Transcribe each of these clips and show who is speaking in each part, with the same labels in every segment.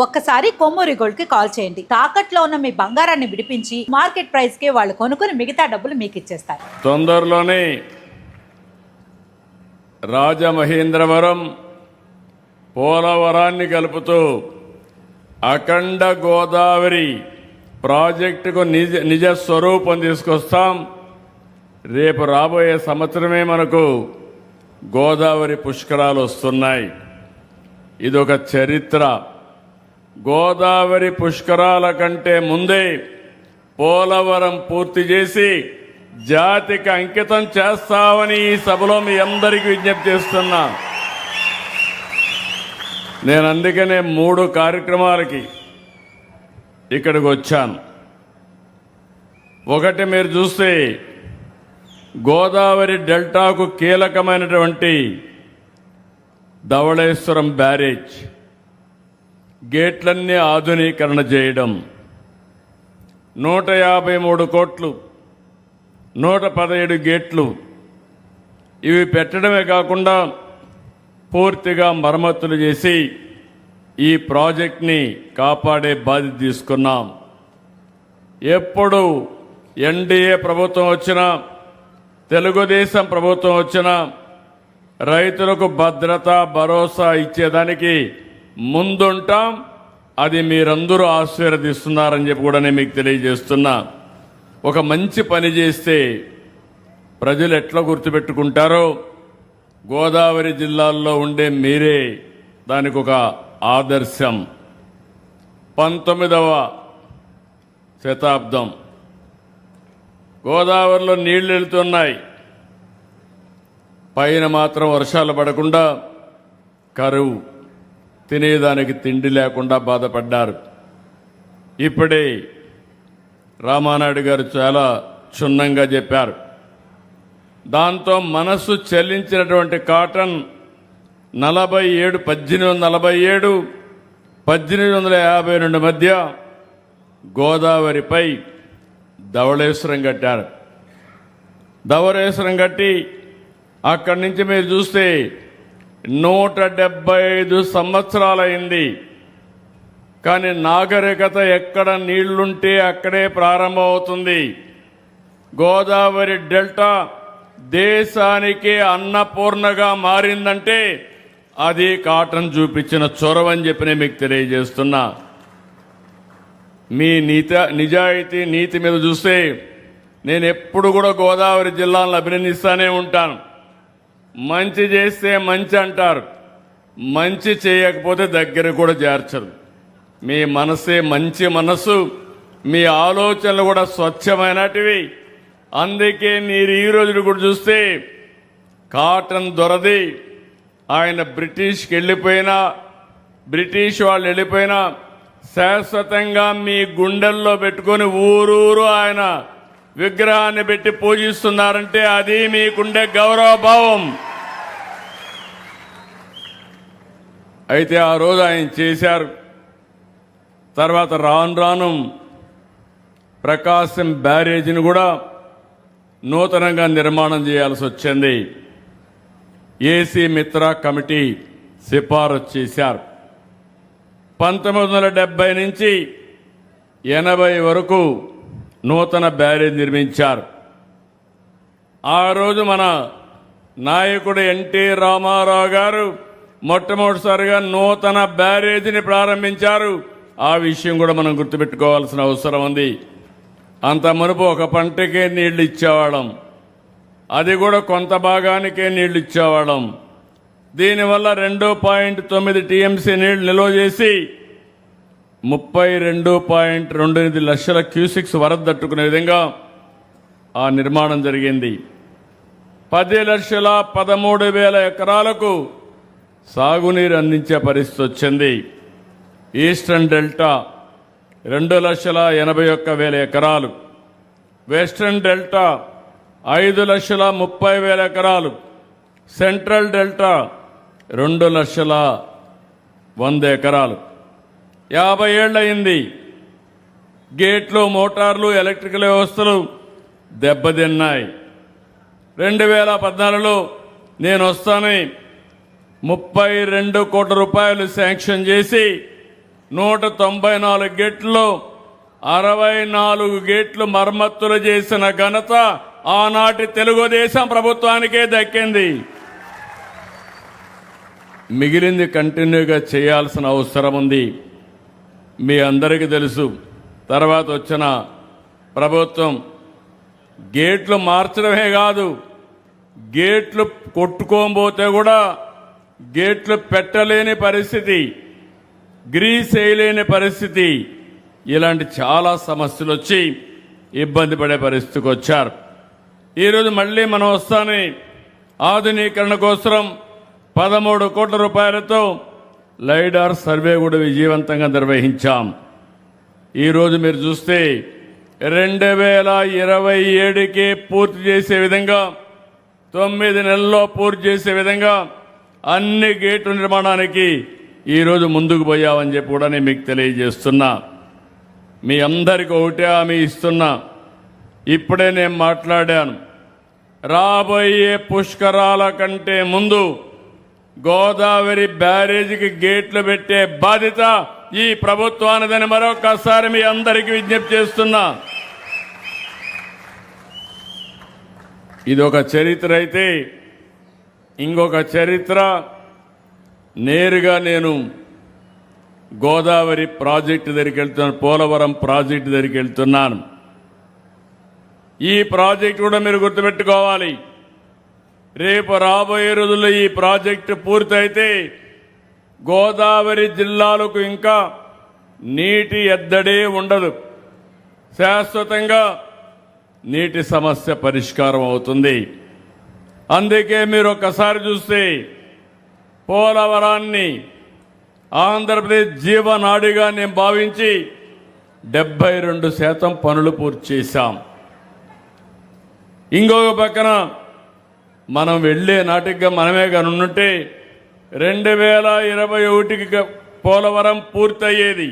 Speaker 1: ఒక్కసారి కొమ్మూరి గోల్డ్ కి కాల్ చేయండి. తాకట్లో ఉన్న మీ బంగారాన్ని విడిపించి మార్కెట్ ప్రైస్ కి వాళ్ళు కొనుక్కుని మిగతా డబ్బులు మీకు ఇచ్చేస్తారు.
Speaker 2: తొందరలోనే రాజమహేంద్రవరం పోలవరాన్ని కలుపుతూ అఖండ గోదావరి ప్రాజెక్టుకు నిజ స్వరూపం తీసుకొస్తాం. రేపు రాబోయే సంవత్సరమే మనకు గోదావరి పుష్కరాలు వస్తున్నాయి. ఇదొక చరిత్ర. గోదావరి పుష్కరాల కంటే ముందే పోలవరం పూర్తి చేసి జాతికి అంకితం చేస్తామని ఈ సభలో మీ అందరికీ విజ్ఞప్తి చేస్తున్నా. నేను అందుకనే 3 కార్యక్రమాలకి ఇక్కడికి వచ్చాను. ఒకటి, మీరు చూస్తే గోదావరి డెల్టాకు కీలకమైనటువంటి ధవళేశ్వరం బ్యారేజ్ గేట్లన్నీ ఆధునీకరణ చేయడం, 153 కోట్లు, 117 గేట్లు ఇవి పెట్టడమే కాకుండా పూర్తిగా మరమ్మతులు చేసి ఈ ప్రాజెక్ట్ని కాపాడే బాధ్యత తీసుకున్నాం. ఎప్పుడు ఎన్డీఏ ప్రభుత్వం వచ్చినా, తెలుగుదేశం ప్రభుత్వం వచ్చినా రైతులకు భద్రత భరోసా ఇచ్చేదానికి ముందుంటాం. అది మీరందరూ ఆశీర్వదిస్తున్నారని చెప్పి కూడా నేను మీకు తెలియజేస్తున్నా. ఒక మంచి పని చేస్తే ప్రజలు ఎట్లా గుర్తుపెట్టుకుంటారో గోదావరి జిల్లాల్లో ఉండే మీరే దానికి ఒక ఆదర్శం. 19వ శతాబ్దం గోదావరిలో నీళ్లు వెళుతున్నాయి. పైన మాత్రం వర్షాలు పడకుండా కరువు, తినేదానికి తిండి లేకుండా బాధపడ్డారు. ఇప్పుడే రామానాయుడు గారు చాలా క్షుణ్ణంగా చెప్పారు. దాంతో మనస్సు చెల్లించినటువంటి కాటన్ 1847 1852 మధ్య గోదావరిపై ధవళేశ్వరం కట్టారు. ధవళేశ్వరం కట్టి అక్కడి నుంచి మీరు చూస్తే 175 సంవత్సరాలైంది. కానీ నాగరికత ఎక్కడ నీళ్లుంటే అక్కడే ప్రారంభమవుతుంది. గోదావరి డెల్టా దేశానికి అన్నపూర్ణగా మారిందంటే అది కాటన్ చూపించిన చొరవని చెప్పి నేను మీకు తెలియజేస్తున్నా. మీ నిజాయితీ నీతి మీద చూస్తే నేను ఎప్పుడు కూడా గోదావరి జిల్లాలను అభినందిస్తూనే ఉంటాను. మంచి చేస్తే మంచి అంటారు, మంచి చేయకపోతే దగ్గర కూడా చేర్చరు. మీ మనసే మంచి మనసు, మీ ఆలోచనలు కూడా స్వచ్ఛమైనటివి. అందుకే మీరు ఈ రోజు కూడా చూస్తే కాటన్ దొరది ఆయన బ్రిటిష్కి వెళ్ళిపోయినా, బ్రిటిష్ వాళ్ళు వెళ్ళిపోయినా శాశ్వతంగా మీ గుండెల్లో పెట్టుకొని ఊరూరు ఆయన విగ్రహాన్ని పెట్టి పూజిస్తున్నారంటే అది మీకుండే గౌరవభావం. అయితే ఆ రోజు ఆయన చేశారు. తర్వాత రాను రాను ప్రకాశం బ్యారేజీని కూడా నూతనంగా నిర్మాణం చేయాల్సి వచ్చింది. ఏసీ మిత్రా కమిటీ సిఫారసు చేశారు. 1970 నుంచి 80 వరకు నూతన బ్యారేజ్ నిర్మించారు. ఆ రోజు మన నాయకుడు ఎన్టీ రామారావు గారు మొట్టమొదటిసారిగా నూతన బ్యారేజీని ప్రారంభించారు. ఆ విషయం కూడా మనం గుర్తుపెట్టుకోవాల్సిన అవసరం ఉంది. అంత మునుపు ఒక పంటకే నీళ్లు ఇచ్చేవాళ్ళం, అది కూడా కొంత భాగానికే నీళ్లు ఇచ్చేవాళ్ళం. దీనివల్ల 2.9 టీఎంసీ నీళ్లు నిల్వ చేసి 32.28 లక్షల క్యూసిక్స్ వరద తట్టుకునే విధంగా ఆ నిర్మాణం జరిగింది. 10,13,000 ఎకరాలకు సాగునీరు అందించే పరిస్థితి వచ్చింది. ఈస్టర్న్ డెల్టా 2,81,000 ఎకరాలు, వెస్టర్న్ డెల్టా 5,30,000 ఎకరాలు, సెంట్రల్ డెల్టా 2,100,000 ఎకరాలు. 50 ఏళ్లయింది. గేట్లు, మోటార్లు, ఎలక్ట్రికల్ వ్యవస్థలు దెబ్బతిన్నాయి. 2014లో నేను వస్తానని 32 కోట్ల రూపాయలు శాంక్షన్ చేసి 194 గేట్లు 64 గేట్లు మరమ్మతులు చేసిన ఘనత ఆనాటి తెలుగుదేశం ప్రభుత్వానికే దక్కింది. మిగిలింది కంటిన్యూగా చేయాల్సిన అవసరం ఉంది. మీ అందరికీ తెలుసు, తర్వాత వచ్చిన ప్రభుత్వం గేట్లు మార్చడమే కాదు, గేట్లు కొట్టుకోబోతే కూడా గేట్లు పెట్టలేని పరిస్థితి, గ్రీస్ వేయలేని పరిస్థితి, ఇలాంటి చాలా సమస్యలు వచ్చి ఇబ్బంది పడే పరిస్థితికి వచ్చారు. ఈరోజు మళ్ళీ మనం వస్తానే ఆధునీకరణ కోసం 13 కోట్ల రూపాయలతో లైడార్ సర్వే కూడా విజయవంతంగా నిర్వహించాం. ఈరోజు మీరు చూస్తే 2027కే పూర్తి చేసే విధంగా 9 నెలల్లో పూర్తి చేసే విధంగా అన్ని గేట్ల నిర్మాణానికి ఈరోజు ముందుకు పోయామని చెప్పి కూడా నేను మీకు తెలియజేస్తున్నా. మీ అందరికీ ఒకటే హామీ ఇస్తున్నా. ఇప్పుడే నేను మాట్లాడాను, రాబోయే పుష్కరాల కంటే ముందు గోదావరి బ్యారేజీకి గేట్లు పెట్టే బాధ్యత ఈ ప్రభుత్వానిదని మరొకసారి మీ అందరికీ విజ్ఞప్తి చేస్తున్నా. ఇది ఒక చరిత్ర అయితే, ఇంకొక చరిత్ర నేరుగా నేను గోదావరి ప్రాజెక్టు దగ్గరికి వెళ్తున్నాను, పోలవరం ప్రాజెక్టు దగ్గరికి వెళ్తున్నాను. ఈ ప్రాజెక్టు కూడా మీరు గుర్తుపెట్టుకోవాలి. రేపు రాబోయే రోజుల్లో ఈ ప్రాజెక్టు పూర్తయితే గోదావరి జిల్లాలకు ఇంకా నీటి ఎద్దడే ఉండదు. శాశ్వతంగా నీటి సమస్య పరిష్కారం అవుతుంది. అందుకే మీరు ఒక్కసారి చూస్తే పోలవరాన్ని ఆంధ్రప్రదేశ్ జీవనాడిగా నేను భావించి 72% పనులు పూర్తి చేశాం. ఇంకొక పక్కన మనం వెళ్లే నాటికి మనమే కనుంటే 2021కి పోలవరం పూర్తయ్యేది.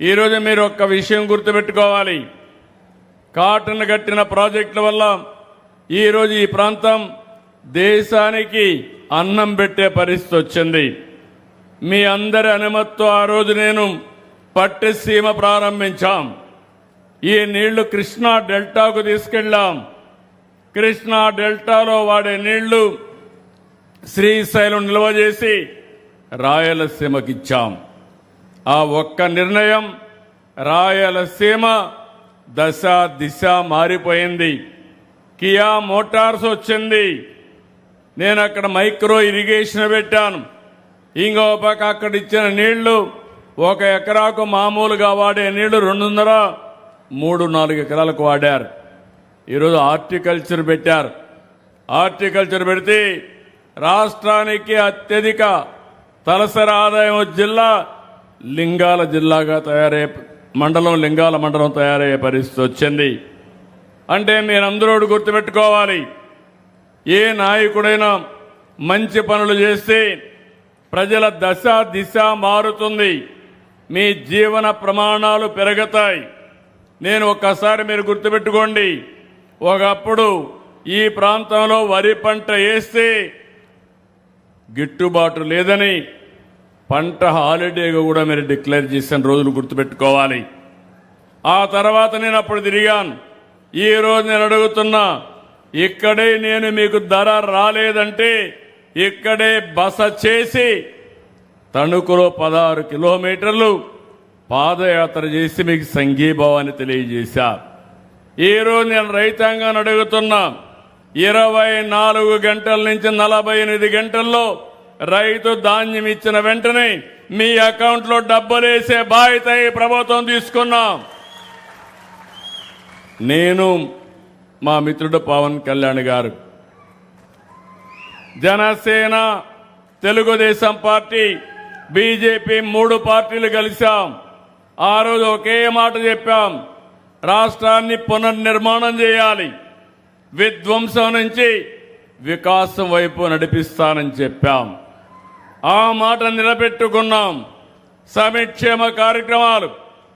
Speaker 2: ఈరోజు మీరు ఒక్క విషయం గుర్తుపెట్టుకోవాలి, కాటన్ కట్టిన ప్రాజెక్టుల వల్ల ఈరోజు ఈ ప్రాంతం దేశానికి అన్నం పెట్టే పరిస్థితి వచ్చింది. మీ అందరి అనుమతితో ఆ రోజు నేను పట్టిసీమ ప్రారంభించాం. ఈ నీళ్లు కృష్ణా డెల్టాకు తీసుకెళ్లాం. కృష్ణా డెల్టాలో వాడే నీళ్లు శ్రీశైలం నిల్వ చేసి రాయలసీమకిచ్చాం. ఆ ఒక్క నిర్ణయం రాయలసీమ దశ దిశ మారిపోయింది. కియా మోటార్స్ వచ్చింది. నేను అక్కడ మైక్రో ఇరిగేషన్ పెట్టాను. ఇంకో పక్క అక్కడ ఇచ్చిన నీళ్లు 1 ఎకరాకు మామూలుగా వాడే నీళ్లు 2.5-3-4 ఎకరాలకు వాడారు. ఈరోజు హార్టికల్చర్ పెట్టారు. హార్టికల్చర్ పెడితే రాష్ట్రానికి అత్యధిక తలసరి ఆదాయం జిల్లా లింగాల జిల్లాగా తయారయ్యే లింగాల మండలం తయారయ్యే పరిస్థితి వచ్చింది. అంటే మీరందరూ గుర్తుపెట్టుకోవాలి, ఏ నాయకుడైనా మంచి పనులు చేస్తే ప్రజల దశ దిశ మారుతుంది, మీ జీవన ప్రమాణాలు పెరుగుతాయి. నేను ఒక్కసారి మీరు గుర్తుపెట్టుకోండి, ఒకప్పుడు ఈ ప్రాంతంలో వరి పంట వేస్తే గిట్టుబాటు లేదని పంట హాలిడేగా కూడా మీరు డిక్లేర్ చేసిన రోజులు గుర్తుపెట్టుకోవాలి. ఆ తర్వాత నేను అప్పుడు తిరిగాను. ఈ రోజు నేను అడుగుతున్నా, ఇక్కడే నేను మీకు ధర రాలేదంటే ఇక్కడే బస చేసి తణుకులో 16 కిలోమీటర్లు పాదయాత్ర చేసి మీకు సంఘీభావాన్ని తెలియజేశా. ఈ రోజు నేను రైతాంగాన్ని అడుగుతున్నా, 24 గంటల నుంచి 48 గంటల్లో రైతు ధాన్యం ఇచ్చిన వెంటనే మీ అకౌంట్లో డబ్బులేసే బాధ్యత ఈ ప్రభుత్వం తీసుకున్నాం. నేను, మా మిత్రుడు పవన్ కళ్యాణ్ గారు, జనసేన, తెలుగుదేశం పార్టీ, బీజేపీ 3 పార్టీలు కలిశాం. ఆ రోజు ఒకే మాట చెప్పాం, రాష్ట్రాన్ని పునర్నిర్మాణం చేయాలి, విధ్వంసం నుంచి వికాసం వైపు నడిపిస్తానని చెప్పాం. ఆ మాట నిలబెట్టుకున్నాం. సంక్షేమ కార్యక్రమాలు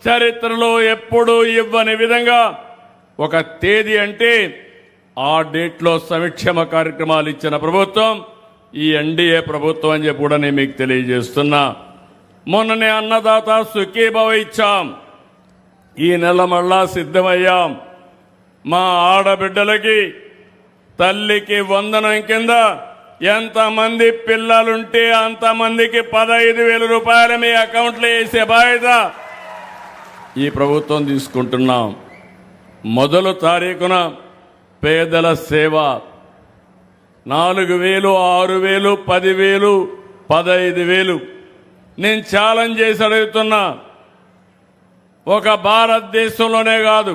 Speaker 2: చరిత్రలో ఎప్పుడూ ఇవ్వని విధంగా ఒక తేదీ అంటే ఆ డేట్లో సంక్షేమ కార్యక్రమాలు ఇచ్చిన ప్రభుత్వం ఈ ఎన్డీఏ ప్రభుత్వం అని చెప్పి కూడా నేను మీకు తెలియజేస్తున్నా. మొన్ననే అన్నదాత సుఖీభవ ఇచ్చాం. ఈ నెల మళ్ళా సిద్ధమయ్యాం. మా ఆడబిడ్డలకి తల్లికి వందనం కింద ఎంతమంది పిల్లలుంటే అంతమందికి 15,000 రూపాయలు మీ అకౌంట్లో వేసే బాధ్యత ఈ ప్రభుత్వం తీసుకుంటున్నాం. మొదలు తారీఖున పేదల సేవ 4,000, 6,000, 10,000, 15,000 నేను ఛాలెంజ్ చేసి అడుగుతున్నా. ఒక భారతదేశంలోనే కాదు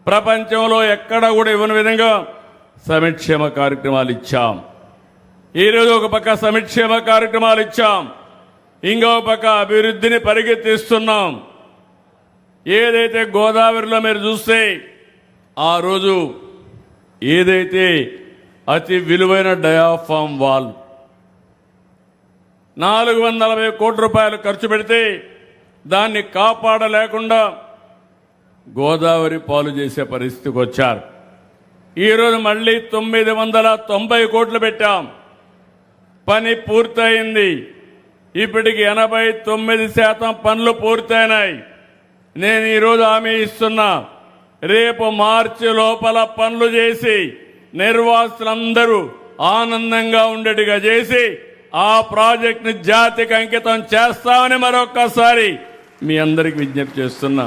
Speaker 2: ప్రపంచంలో ఎక్కడ కూడా ఇవ్వని విధంగా సంక్షేమ కార్యక్రమాలు ఇచ్చాం. ఈరోజు ఒక పక్క సంక్షేమ కార్యక్రమాలు ఇచ్చాం, ఇంకో పక్క అభివృద్ధిని పరిగెత్తిస్తున్నాం. ఏదైతే గోదావరిలో మీరు చూస్తే ఆ రోజు ఏదైతే అతి విలువైన డయాఫామ్ వాల్ 440 కోట్ల రూపాయలు ఖర్చు పెడితే దాన్ని కాపాడలేకుండా గోదావరి పాలు చేసే పరిస్థితికి వచ్చారు. ఈరోజు మళ్ళీ 990 కోట్లు పెట్టాం. పని పూర్తయింది. ఇప్పటికి 89% పనులు పూర్తయినాయి. నేను ఈరోజు హామీ ఇస్తున్నా, రేపు మార్చి లోపల పనులు చేసి నిర్వాసులందరూ ఆనందంగా ఉండేట్టుగా చేసి ఆ ప్రాజెక్టుని జాతికి అంకితం చేస్తామని మరొక్కసారి మీ అందరికి విజ్ఞప్తి చేస్తున్నా.